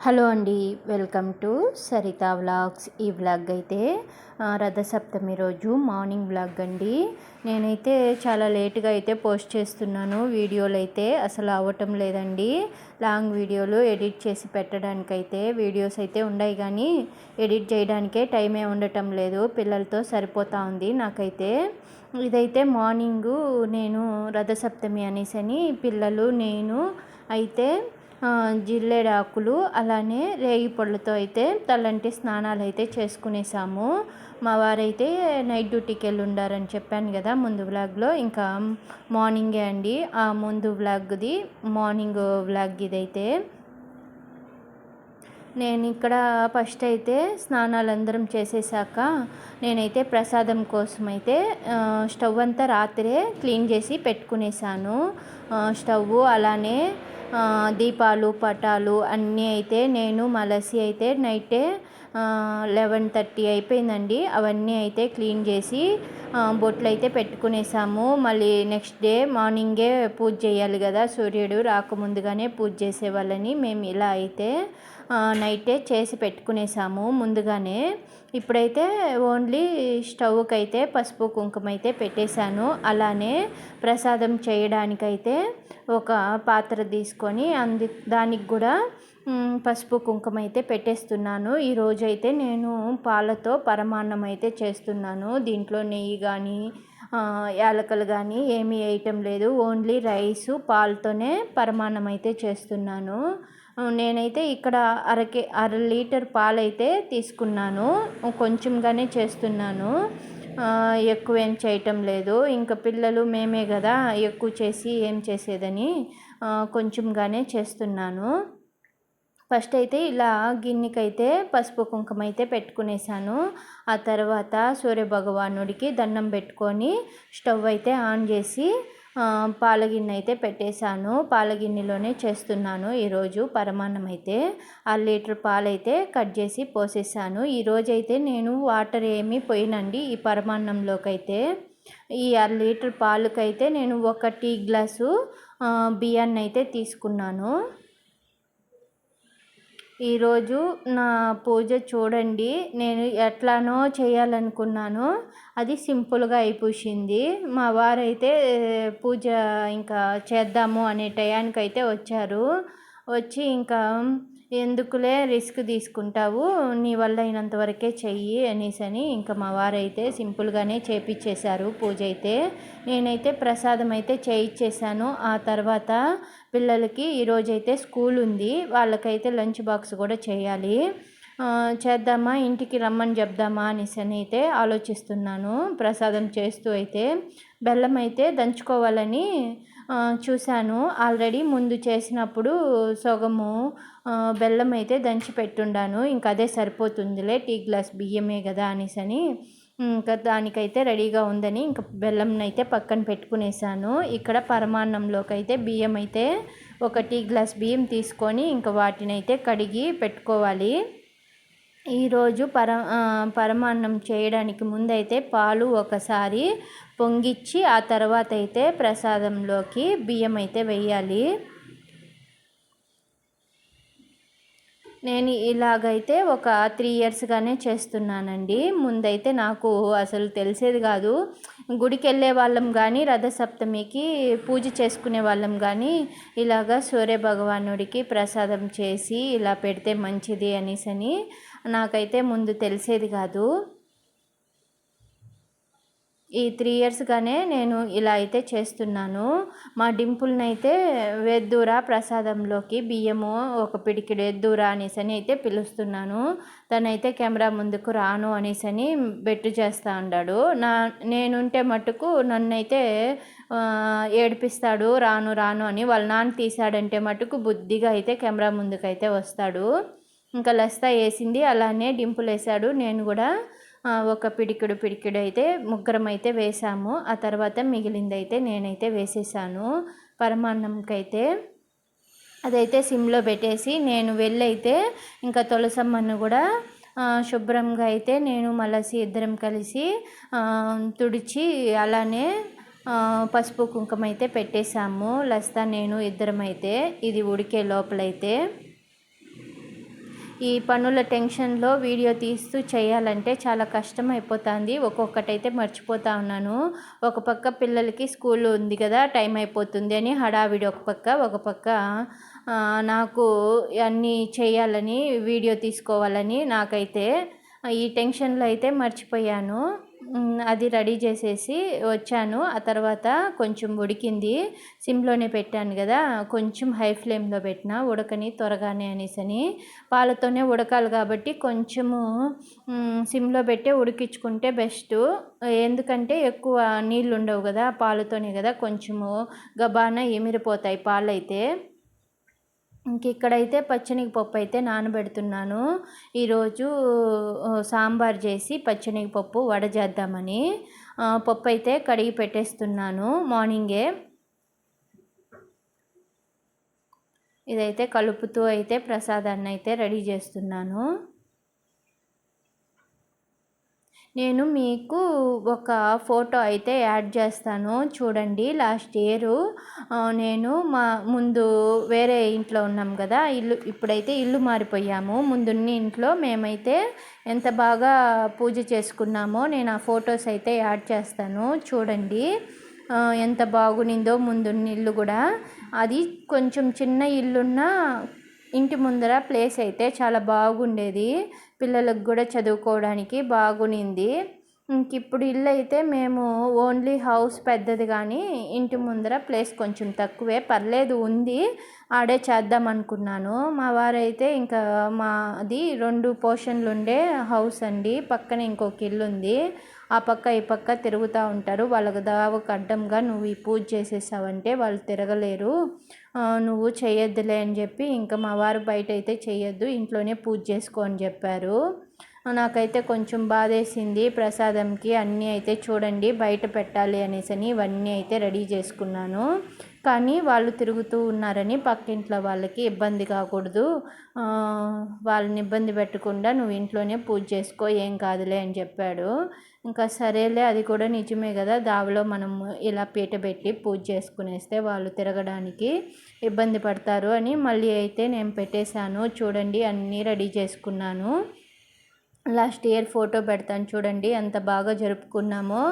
Hello అండి, welcome to Saritha vlogs. ఈ vlog అయితే రథసప్తమి రోజు మార్నింగ్ వ్లాగ్ అండి. నేనైతే చాలా లేట్గా అయితే పోస్ట్ చేస్తున్నాను. వీడియోలు అయితే అసలు అవ్వటం లేదండి. లాంగ్ వీడియోలు ఎడిట్ చేసి పెట్టడానికైతే వీడియోస్ అయితే ఉన్నాయి, కానీ ఎడిట్ చేయడానికే టైమే ఉండటం లేదు. పిల్లలతో సరిపోతూ ఉంది నాకైతే. ఇదైతే మార్నింగు నేను రథసప్తమి అనేసని పిల్లలు నేను అయితే జిల్లేడాకులు అలానే రేగి పళ్ళతో అయితే తలంటి స్నానాలు అయితే చేసుకునేసాము. మా వారైతే నైట్ డ్యూటీకి వెళ్ళి ఉండారని చెప్పాను కదా ముందు వ్లాగ్లో. ఇంకా మార్నింగే అండి ఆ ముందు వ్లాగ్ది మార్నింగ్ వ్లాగ్ ఇదైతే. నేను ఇక్కడ ఫస్ట్ అయితే స్నానాలు అందరం చేసేసాక నేనైతే ప్రసాదం కోసం అయితే స్టవ్ అంతా రాత్రే క్లీన్ చేసి పెట్టుకునేసాను. స్టవ్ అలానే దీపాలు పటాలు అన్నీ అయితే నేను మలసి అయితే నైటే 11:30 అయిపోయిందండి. అవన్నీ అయితే క్లీన్ చేసి బొట్లు అయితే పెట్టుకునేసాము. మళ్ళీ నెక్స్ట్ డే మార్నింగే పూజ చేయాలి కదా, సూర్యుడు రాకముందుగానే పూజ చేసేవాళ్ళని మేము ఇలా అయితే నైటే చేసి పెట్టుకునేసాము ముందుగానే. ఇప్పుడైతే ఓన్లీ స్టవ్కి అయితే పసుపు కుంకుమ అయితే పెట్టేశాను. అలానే ప్రసాదం చేయడానికైతే ఒక పాత్ర తీసుకొని దానికి కూడా పసుపు కుంకుమ అయితే పెట్టేస్తున్నాను. ఈరోజు అయితే నేను పాలతో పరమాన్నం అయితే చేస్తున్నాను. దీంట్లో నెయ్యి కానీ యాలకలు కానీ ఏమీ వేయటం లేదు. ఓన్లీ రైసు పాలతోనే పరమాన్నం అయితే చేస్తున్నాను. నేనైతే ఇక్కడ అర లీటర్ పాలైతే తీసుకున్నాను. కొంచెంగానే చేస్తున్నాను, ఎక్కువేం చేయటం లేదు. ఇంకా పిల్లలు మేమే కదా, ఎక్కువ చేసి ఏం చేసేదని కొంచెంగానే చేస్తున్నాను. ఫస్ట్ అయితే ఇలా గిన్నెకైతే పసుపు కుంకుమ అయితే పెట్టుకునేసాను. ఆ తర్వాత సూర్యభగవానుడికి దండం పెట్టుకొని స్టవ్ అయితే ఆన్ చేసి పాలగిన్నె అయితే పెట్టేశాను. పాలగిన్నెలోనే చేస్తున్నాను ఈరోజు పరమాన్నం అయితే. 1 లీటర్ పాలైతే కట్ చేసి పోసేసాను. ఈరోజైతే నేను వాటర్ ఏమీ పోయినండి ఈ పరమాన్నంలోకి అయితే. ఈ 1 లీటర్ పాలకైతే నేను 1 టీ గ్లాసు బియ్యాన్ని అయితే తీసుకున్నాను. ఈరోజు నా పూజ చూడండి, నేను ఎట్లానో చేయాలనుకున్నాను, అది సింపుల్గా అయిపోయింది. మా వారైతే పూజ ఇంకా చేద్దాము అనే టయానికైతే వచ్చారు. వచ్చి ఇంకా ఎందుకులే రిస్క్ తీసుకుంటావు, నీ వల్ల అయినంత వరకే చెయ్యి అనేసని ఇంకా మా వారైతే సింపుల్గానే చేపించేశారు పూజ అయితే. నేనైతే ప్రసాదం అయితే చేయించేశాను. ఆ తర్వాత పిల్లలకి ఈరోజైతే స్కూల్ ఉంది, వాళ్ళకైతే లంచ్ బాక్స్ కూడా చేయాలి. చేద్దామా, ఇంటికి రమ్మని చెప్దామా అనేసి అయితే ఆలోచిస్తున్నాను. ప్రసాదం చేస్తూ అయితే బెల్లం అయితే దంచుకోవాలని చూశాను. ఆల్రెడీ ముందు చేసినప్పుడు సగము బెల్లం అయితే దంచి పెట్టుండాను. ఇంకా అదే సరిపోతుందిలే, టీ గ్లాస్ బియ్యమే కదా అనేసని ఇంకా దానికైతే రెడీగా ఉందని ఇంకా బెల్లం అయితే పక్కన పెట్టుకునేసాను. ఇక్కడ పరమాన్నంలోకి అయితే బియ్యం అయితే 1 టీ గ్లాస్ బియ్యం తీసుకొని ఇంకా వాటిని అయితే కడిగి పెట్టుకోవాలి. ఈరోజు పరమాన్నం చేయడానికి ముందైతే పాలు ఒకసారి పొంగిచ్చి ఆ తర్వాత అయితే ప్రసాదంలోకి బియ్యం అయితే వేయాలి. నేను ఇలాగైతే ఒక 3 ఇయర్స్గానే చేస్తున్నానండి. ముందైతే నాకు అసలు తెలిసేది కాదు. గుడికి వెళ్ళే వాళ్ళం కానీ రథసప్తమికి పూజ చేసుకునే వాళ్ళం కానీ ఇలాగ సూర్యభగవానుడికి ప్రసాదం చేసి ఇలా పెడితే మంచిది అనేసని నాకైతే ముందు తెలిసేది కాదు. ఈ 3 ఇయర్స్గానే నేను ఇలా అయితే చేస్తున్నాను. మా డింపుల్ని అయితే వేద్దూరా ప్రసాదంలోకి బియ్యము 1 పిడికిడు ఎద్దూరా అనేసని అయితే పిలుస్తున్నాను. తనైతే కెమెరా ముందుకు రాను అనేసని బెట్టు చేస్తూ ఉన్నాడు. నేనుంటే మటుకు నన్నైతే ఏడిపిస్తాడు, రాను రాను అని. వాళ్ళ నాన్న తీశాడంటే మటుకు బుద్ధిగా అయితే కెమెరా ముందుకైతే వస్తాడు. ఇంకా లస్తా వేసింది, అలానే డింపుల్ వేసాడు. నేను కూడా 1 పిడికిడు అయితే ముగ్గురం అయితే వేసాము. ఆ తర్వాత మిగిలింది అయితే నేనైతే వేసేసాను పరమాన్నంకైతే. అదైతే సిమ్లో పెట్టేసి నేను వెళ్ళైతే ఇంకా తులసమ్మను కూడా శుభ్రంగా అయితే నేను మలసి ఇద్దరం కలిసి తుడిచి అలానే పసుపు కుంకుమ అయితే పెట్టేశాము. లస్తా నేను ఇద్దరం అయితే ఇది ఉడికే లోపలైతే. ఈ పనుల టెన్షన్లో వీడియో తీస్తూ చేయాలంటే చాలా కష్టం అయిపోతుంది. ఒక్కొక్కటైతే మర్చిపోతూ ఉన్నాను. ఒక పక్క పిల్లలకి స్కూల్ ఉంది కదా, టైం అయిపోతుంది అని హడావిడి ఒక పక్క నాకు అన్నీ చేయాలని, వీడియో తీసుకోవాలని నాకైతే ఈ టెన్షన్లో అయితే మర్చిపోయాను. అది రెడీ చేసేసి వచ్చాను. ఆ తర్వాత కొంచెం ఉడికింది, సిమ్లోనే పెట్టాను కదా, కొంచెం హై ఫ్లేమ్లో పెట్టిన ఉడకని త్వరగానే అనేసని. పాలతోనే ఉడకాలి కాబట్టి కొంచెము సిమ్లో పెట్టి ఉడికించుకుంటే బెస్ట్. ఎందుకంటే ఎక్కువ నీళ్ళు ఉండవు కదా, పాలతోనే కదా, కొంచెము గబాన ఎమిరిపోతాయి పాలైతే. ఇక్కడైతే పచ్చెనగపప్పు అయితే నానబెడుతున్నాను. ఈరోజు సాంబార్ చేసి పచ్చెనగపప్పు వడ చేద్దామని పప్పు అయితే కడిగి పెట్టేస్తున్నాను మార్నింగే. ఇదైతే కలుపుతూ అయితే ప్రసాదాన్ని అయితే రెడీ చేస్తున్నాను. నేను మీకు ఒక ఫోటో అయితే యాడ్ చేస్తాను చూడండి. లాస్ట్ ఇయరు నేను ముందు వేరే ఇంట్లో ఉన్నాం కదా, ఇప్పుడైతే ఇల్లు మారిపోయాము. ముందున్న ఇంట్లో మేమైతే ఎంత బాగా పూజ చేసుకున్నామో నేను ఆ ఫొటోస్ అయితే యాడ్ చేస్తాను చూడండి. ఎంత బాగునిందో ముందున్న ఇల్లు కూడా. అది కొంచెం చిన్న ఇల్లున్న ఇంటి ముందర ప్లేస్ అయితే చాలా బాగుండేది, పిల్లలకు కూడా చదువుకోవడానికి బాగునింది. ఇప్పుడు ఇల్లు అయితే మేము ఓన్లీ హౌస్ పెద్దది కానీ ఇంటి ముందర ప్లేస్ కొంచెం తక్కువే, పర్లేదు ఉంది, ఆడే చేద్దాం అనుకున్నాను. మా వారైతే ఇంకా మాది 2 పోర్షన్లు ఉండే హౌస్ అండి, పక్కన ఇంకొక ఇల్లు ఉంది, ఆ పక్క ఈ పక్క తిరుగుతూ ఉంటారు. వాళ్ళకు దావకు అడ్డంగా నువ్వు ఈ పూజ చేసేసావంటే వాళ్ళు తిరగలేరు, నువ్వు చేయొద్దులే అని చెప్పి ఇంకా మా వారు బయట అయితే చేయొద్దు, ఇంట్లోనే పూజ చేసుకో అని చెప్పారు. నాకైతే కొంచెం బాధేసింది. ప్రసాదంకి అన్నీ అయితే చూడండి బయట పెట్టాలి అనేసి ఇవన్నీ అయితే రెడీ చేసుకున్నాను. కానీ వాళ్ళు తిరుగుతూ ఉన్నారని పక్కింట్లో వాళ్ళకి ఇబ్బంది కాకూడదు, వాళ్ళని ఇబ్బంది పెట్టకుండా నువ్వు ఇంట్లోనే పూజ చేసుకో, ఏం కాదులే అని చెప్పాడు. ఇంకా సరేలే, అది కూడా నిజమే కదా, దావలో మనం ఇలా పీట పెట్టి పూజ చేసుకునేస్తే వాళ్ళు తిరగడానికి ఇబ్బంది పడతారు అని మళ్ళీ అయితే నేను పెట్టేశాను. చూడండి అన్నీ రెడీ చేసుకున్నాను. లాస్ట్ ఇయర్ ఫోటో పెడతాను చూడండి ఎంత బాగా జరుపుకున్నామో.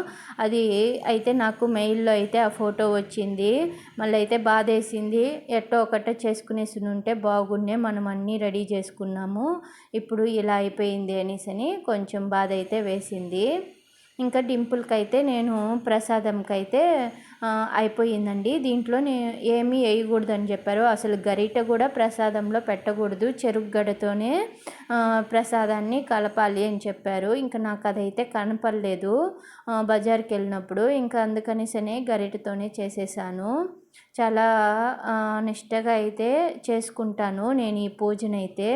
అది అయితే నాకు మెయిల్లో అయితే ఆ ఫోటో వచ్చింది. మళ్ళీ అయితే బాధేసింది, ఎట్టో ఒకటే చేసుకునేసి ఉంటే బాగుండే, మనం అన్నీ రెడీ చేసుకున్నాము, ఇప్పుడు ఇలా అయిపోయింది అనేసి కొంచెం బాధ అయితే వేసింది. ఇంకా డింపుల్కి అయితే నేను ప్రసాదంకైతే అయిపోయిందండి. దీంట్లో ఏమీ వేయకూడదని చెప్పారు. అసలు గరిట కూడా ప్రసాదంలో పెట్టకూడదు, చెరుకు గడతోనే ప్రసాదాన్ని కలపాలి అని చెప్పారు. ఇంకా నాకు అదైతే కనపడలేదు బజార్కి వెళ్ళినప్పుడు, ఇంకా అందుకనిసనే గరిటతోనే చేసేసాను. చాలా నిష్టగా అయితే చేసుకుంటాను నేను ఈ పూజనైతే.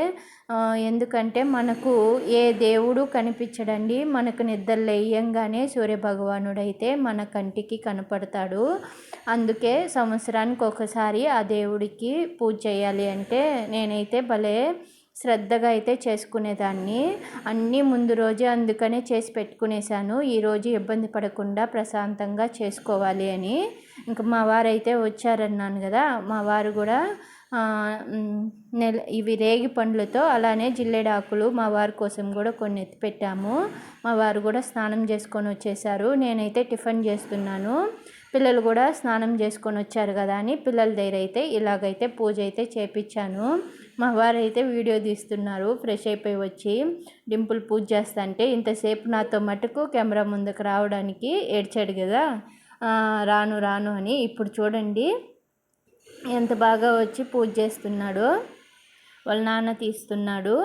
ఎందుకంటే మనకు ఏ దేవుడు కనిపించడండి, మనకు నిద్ర లేయంగానే సూర్యభగవానుడైతే మన కంటికి కనపడతాడు. అందుకే సంవత్సరానికి ఒకసారి ఆ దేవుడికి పూజ చేయాలి అంటే నేనైతే భలే శ్రద్ధగా అయితే చేసుకునేదాన్ని. అన్నీ ముందు రోజే అందుకనే చేసి పెట్టుకునేసాను, ఈరోజు ఇబ్బంది పడకుండా ప్రశాంతంగా చేసుకోవాలి అని. ఇంకా మా వారైతే వచ్చారన్నాను కదా, మా వారు కూడా ఇవి రేగి పండ్లతో అలానే జిల్లేడాకులు మా వారి కోసం కూడా కొన్ని ఎత్తిపెట్టాము. మా వారు కూడా స్నానం చేసుకొని వచ్చేసారు. నేనైతే టిఫిన్ చేస్తున్నాను, పిల్లలు కూడా స్నానం చేసుకొని వచ్చారు కదా అని పిల్లల దగ్గర అయితే ఇలాగైతే పూజ అయితే చేపించాను. మా వారు అయితే వీడియో తీస్తున్నారు ఫ్రెష్ అయిపోయి వచ్చి. డింపుల్ పూజ చేస్తుంటే ఇంతసేపు నాతో మటుకు కెమెరా ముందుకు రావడానికి ఏడ్చాడు కదా, రాను రాను అని. ఇప్పుడు చూడండి ఎంత బాగా వచ్చి పూజ చేస్తున్నాడో. వాళ్ళ నాన్న తీస్తున్నాడు,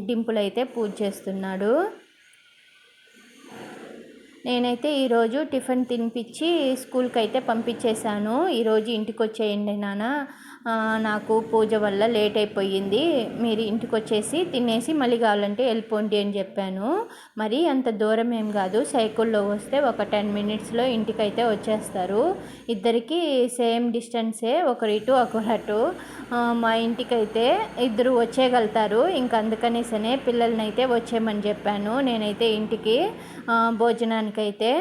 డింపుల్ అయితే పూజ చేస్తున్నాడు. నేనైతే ఈరోజు టిఫిన్ తినిపించి స్కూల్కి అయితే పంపించేశాను. ఈరోజు ఇంటికి వచ్చేయండి నాన్న, నాకు పూజ వల్ల లేట్ అయిపోయింది, మీరు ఇంటికి వచ్చేసి తినేసి మళ్ళీ కావాలంటే వెళ్ళిపోండి అని చెప్పాను. మరి అంత దూరం ఏం కాదు, సైకిల్లో వస్తే ఒక 10 మినిట్స్లో ఇంటికైతే వచ్చేస్తారు. ఇద్దరికి సేమ్ డిస్టెన్సే, ఒకరు ఇటు ఒకరు అటు. మా ఇంటికైతే ఇద్దరు వచ్చేయగలుగుతారు. ఇంక అందుకనేసనే పిల్లల్ని అయితే వచ్చేయమని చెప్పాను నేనైతే ఇంటికి భోజనానికైతే.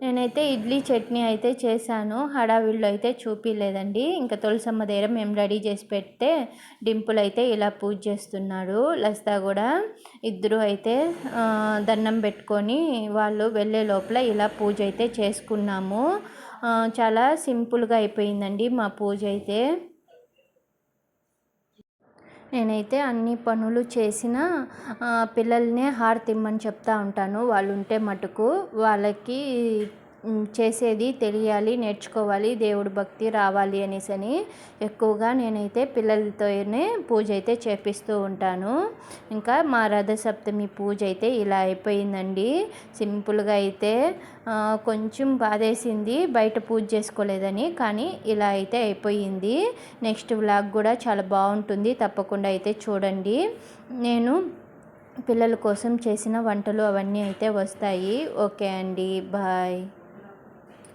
నేనైతే ఇడ్లీ చట్నీ అయితే చేశాను. హడావిడిలో అయితే చూపియలేదండి. ఇంకా తులసమ్మ దగ్గర మేము రెడీ చేసి పెడితే డింపుల్ అయితే ఇలా పూజ చేస్తున్నాడు. లసిత కూడా ఇద్దరు అయితే దండం పెట్టుకొని వాళ్ళు వెళ్ళే లోపల ఇలా పూజ అయితే చేసుకున్నాము. చాలా సింపుల్గా అయిపోయిందండి మా పూజ అయితే. నేనైతే అన్ని పనులు చేసిన పిల్లల్నే హారతి ఇమ్మని చెప్తా ఉంటాను. వాళ్ళు ఉంటే మటుకు వాళ్ళకి చేసేది తెలియాలి, నేర్చుకోవాలి, దేవుడి భక్తి రావాలి అనేసని ఎక్కువగా నేనైతే పిల్లలతోనే పూజ అయితే చేపిస్తూ ఉంటాను. ఇంకా మా రథసప్తమి పూజ అయితే ఇలా అయిపోయిందండి. సింపుల్గా అయితే కొంచెం బాధేసింది బయట పూజ చేసుకోలేదని, కానీ ఇలా అయితే అయిపోయింది. నెక్స్ట్ వ్లాగ్ కూడా చాలా బాగుంటుంది, తప్పకుండా అయితే చూడండి. నేను పిల్లల కోసం చేసిన వంటలు అవన్నీ అయితే వస్తాయి. ఓకే అండి, బాయ్.